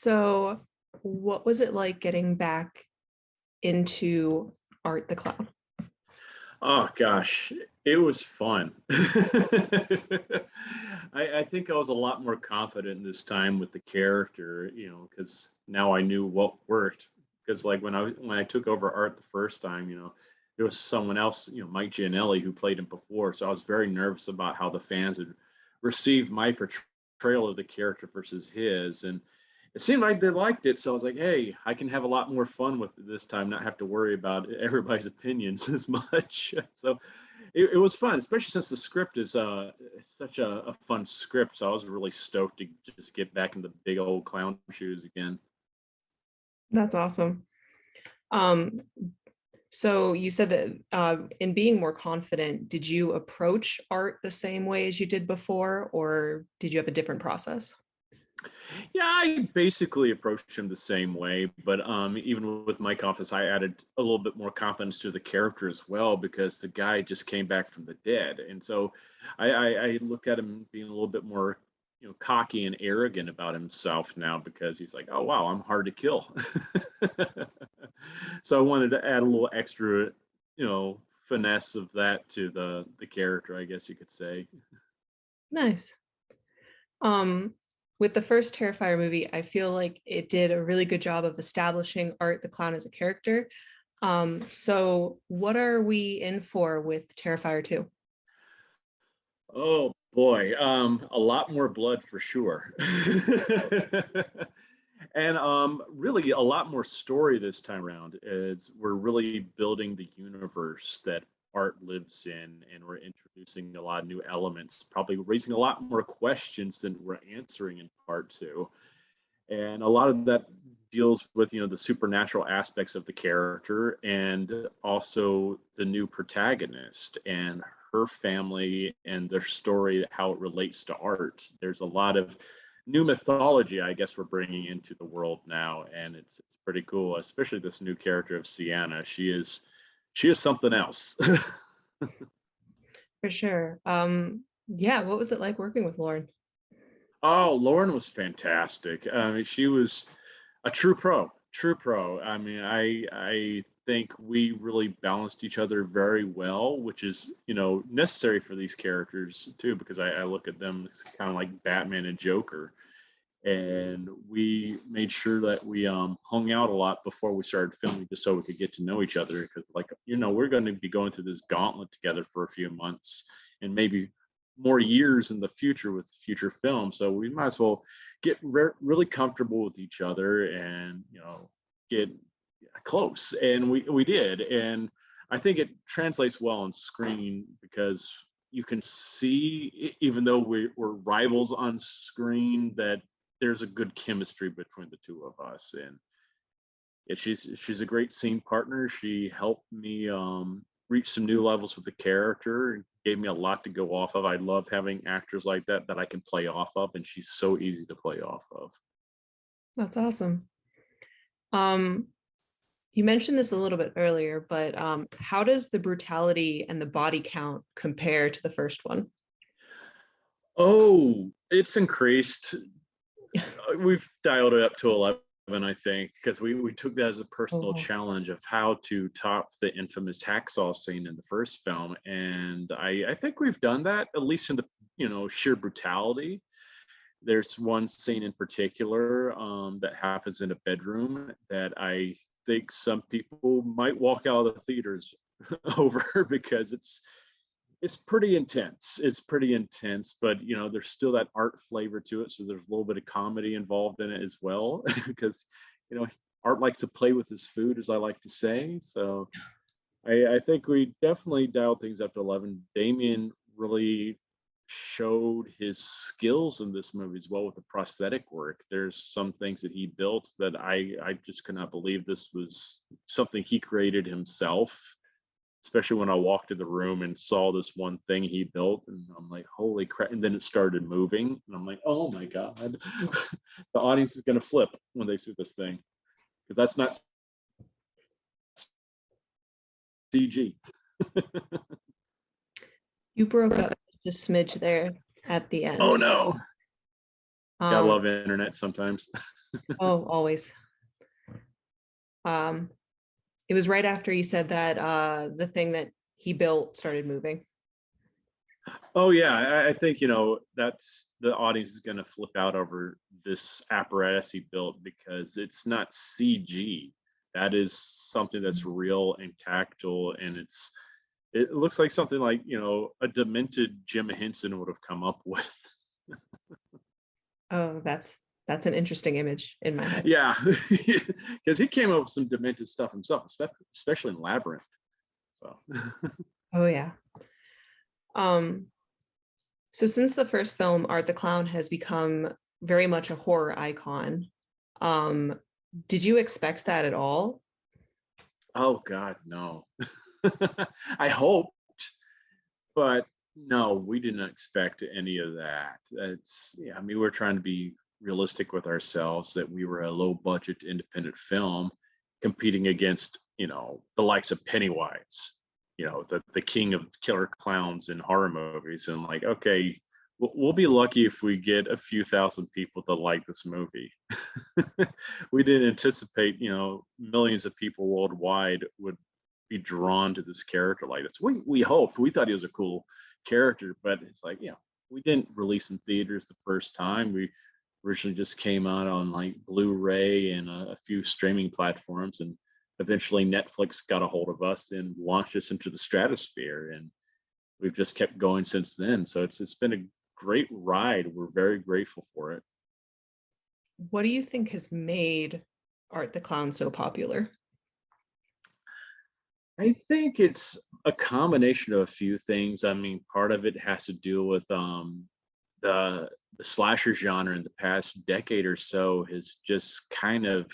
So, what was it like getting back into Art the Clown? Oh gosh, it was fun. I think I was a lot more confident this time with the character, because now I knew what worked. Because like when I took over art the first time, there was someone else, Mike Gianelli, who played him before, so I was very nervous about how the fans would receive my portrayal of the character versus his, and it seemed like they liked it. So I was like, hey, I can have a lot more fun with it this time, not have to worry about everybody's opinions as much. So it was fun, especially since the script is such a fun script. So I was really stoked to just get back in the big old clown shoes again. That's awesome. Um, so you said that in being more confident, did you approach art the same way as you did before, or did you have a different process? Yeah, I basically approached him the same way, but even with my confidence, I added a little bit more confidence to the character as well because the guy just came back from the dead, and so I look at him being a little bit more, cocky and arrogant about himself now because he's like, oh wow, I'm hard to kill. So I wanted to add a little extra, finesse of that to the character, I guess you could say. Nice. Um, with the first Terrifier movie, I feel like it did a really good job of establishing Art the Clown as a character. So what are we in for with Terrifier 2? Oh boy, a lot more blood for sure. And really a lot more story this time around as we're really building the universe that art lives in, and we're introducing a lot of new elements, probably raising a lot more questions than we're answering in part two. And a lot of that deals with the supernatural aspects of the character, and also the new protagonist and her family and their story, how it relates to art. There's a lot of new mythology, I guess, we're bringing into the world now, and it's pretty cool, especially this new character of Sienna. She is something else. For sure. Yeah, what was it like working with Lauren? Oh, Lauren was fantastic. I mean, she was a true pro, true pro. I mean, I think we really balanced each other very well, which is necessary for these characters too, because I look at them as kind of like Batman and Joker, and we made sure that we hung out a lot before we started filming, just so we could get to know each other. Because like we're going to be going through this gauntlet together for a few months, and maybe more years in the future with future films. So we might as well get really comfortable with each other, and get close. And we did, and I think it translates well on screen because you can see, even though we're rivals on screen, that there's a good chemistry between the two of us. And yeah, she's a great scene partner. She helped me reach some new levels with the character and gave me a lot to go off of. I love having actors like that I can play off of, and she's so easy to play off of. That's awesome. Um, you mentioned this a little bit earlier, but how does the brutality and the body count compare to the first one? Oh, it's increased. We've dialed it up to 11, I think, because we took that as a personal Oh, challenge of how to top the infamous hacksaw scene in the first film. And I think we've done that, at least in the, sheer brutality. There's one scene in particular that happens in a bedroom that I think some people might walk out of the theaters over because it's pretty intense. It's pretty intense, but there's still that art flavor to it. So there's a little bit of comedy involved in it as well, because you know art likes to play with his food, as I like to say. So I think we definitely dialed things up to 11. Damien really showed his skills in this movie as well with the prosthetic work. There's some things that he built that I just could not believe this was something he created himself, especially when I walked in the room and saw this one thing he built, and I'm like, holy crap. And then it started moving, and I'm like, oh my God. The audience is going to flip when they see this thing, because that's not CG. you broke up just a smidge there at the Oh end. no. Gotta Um, love internet sometimes. oh, always. Um, it was right after you said that the thing that he built started moving. Oh yeah, I think that's the audience is going to flip out over this apparatus he built because it's not CG. That is something that's real and tactile, and it looks like something like a demented Jim Henson would have come up with. Oh, that's an interesting image in my head. Yeah, because he came up with some demented stuff himself, especially in Labyrinth. So Oh yeah. Um, so since the first film, Art the Clown has become very much a horror icon. Um, did you expect that at all? oh God, no. I hoped, but no, we didn't expect any of that. It's yeah, I mean, we're trying to be realistic with ourselves that we were a low budget independent film competing against, the likes of Pennywise, the king of killer clowns in horror movies. And like, okay, we'll be lucky if we get a few thousand people to like this movie. We didn't anticipate, millions of people worldwide would be drawn to this character like this. We hoped, we thought he was a cool character, but it's like, we didn't release in theaters the first time. We originally just came out on like Blu-ray and a few streaming platforms, and eventually Netflix got a hold of us and launched us into the stratosphere, and we've just kept going since then. So it's been a great ride. We're very grateful for it. What do you think has made Art the Clown so popular? I think it's a combination of a few things. I mean, part of it has to do with the the slasher genre in the past decade or so has just kind of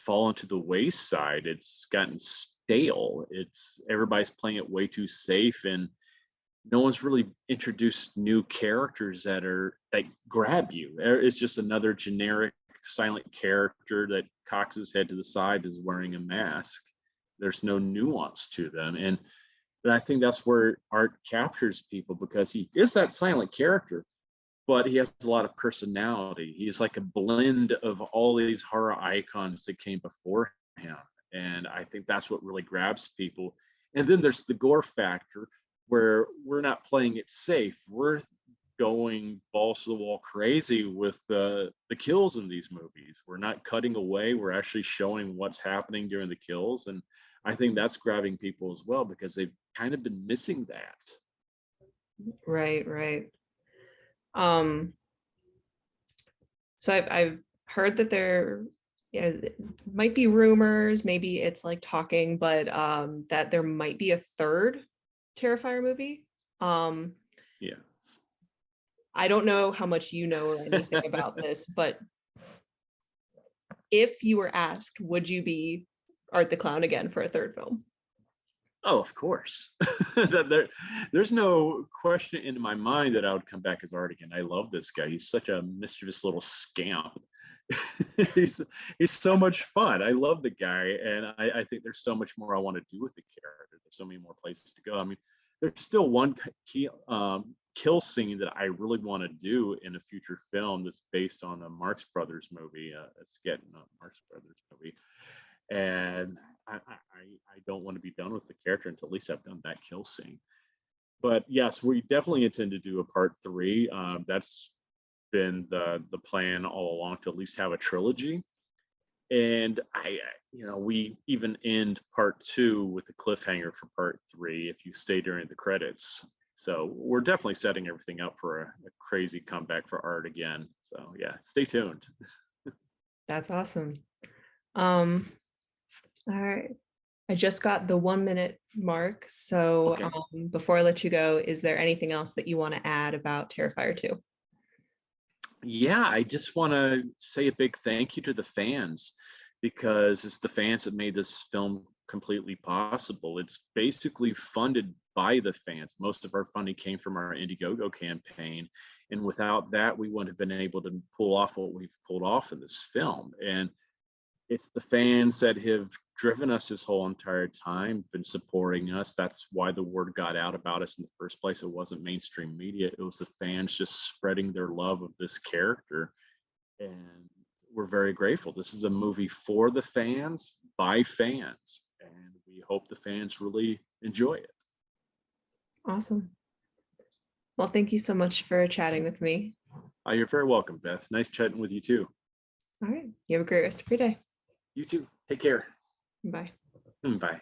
fallen to the wayside. It's gotten stale. It's everybody's playing it way too safe, and no one's really introduced new characters that grab you. It's just another generic silent character that cocks his head to the side, is wearing a mask. There's no nuance to them, and I think that's where art captures people, because he is that silent character, but he has a lot of personality. He's like a blend of all these horror icons that came before him. And I think that's what really grabs people. And then there's the gore factor, where we're not playing it safe. We're going balls to the wall crazy with the kills in these movies. We're not cutting away. We're actually showing what's happening during the kills. And I think that's grabbing people as well, because they've kind of been missing that. Right, right. Um, so I've heard that there, it might be rumors, maybe it's like talking, but that there might be a third Terrifier movie. Um, Yeah. I don't know how much you know or anything about this, but if you were asked, would you be Art the Clown again for a third film? Oh, of course. There's no question in my mind that I would come back as Art again. I love this guy. He's such a mischievous little scamp. he's he's so much fun. I love the guy, and I think there's so much more I want to do with the character. There's so many more places to go. I mean, there's still one kill scene that I really want to do in a future film that's based on a Marx Brothers movie, a sketch, not Marx Brothers movie, and I don't want to be done with the character until at least I've done that kill scene. But yes, we definitely intend to do a part three. That's been the plan all along, to at least have a trilogy. And we even end part two with a cliffhanger for part three if you stay during the credits. So we're definitely setting everything up for a crazy comeback for Art again. So yeah, stay tuned. That's awesome. Um, all right. I just got the 1 minute mark. So Okay. before I let you go, is there anything else that you want to add about Terrifier 2? Yeah, I just want to say a big thank you to the fans, because it's the fans that made this film completely possible. It's basically funded by the fans. Most of our funding came from our Indiegogo campaign. And without that, we wouldn't have been able to pull off what we've pulled off in this film. And it's the fans that have driven us this whole entire time, been supporting us. That's why the word got out about us in the first place. It wasn't mainstream media. It was the fans just spreading their love of this character. and we're very grateful. This is a movie for the fans by fans, and we hope the fans really enjoy it. Awesome. Well, thank you so much for chatting with me. You're very welcome, Beth. Nice chatting with you too. All right. You have a great rest of your day. You too. Take care. Bye. Bye.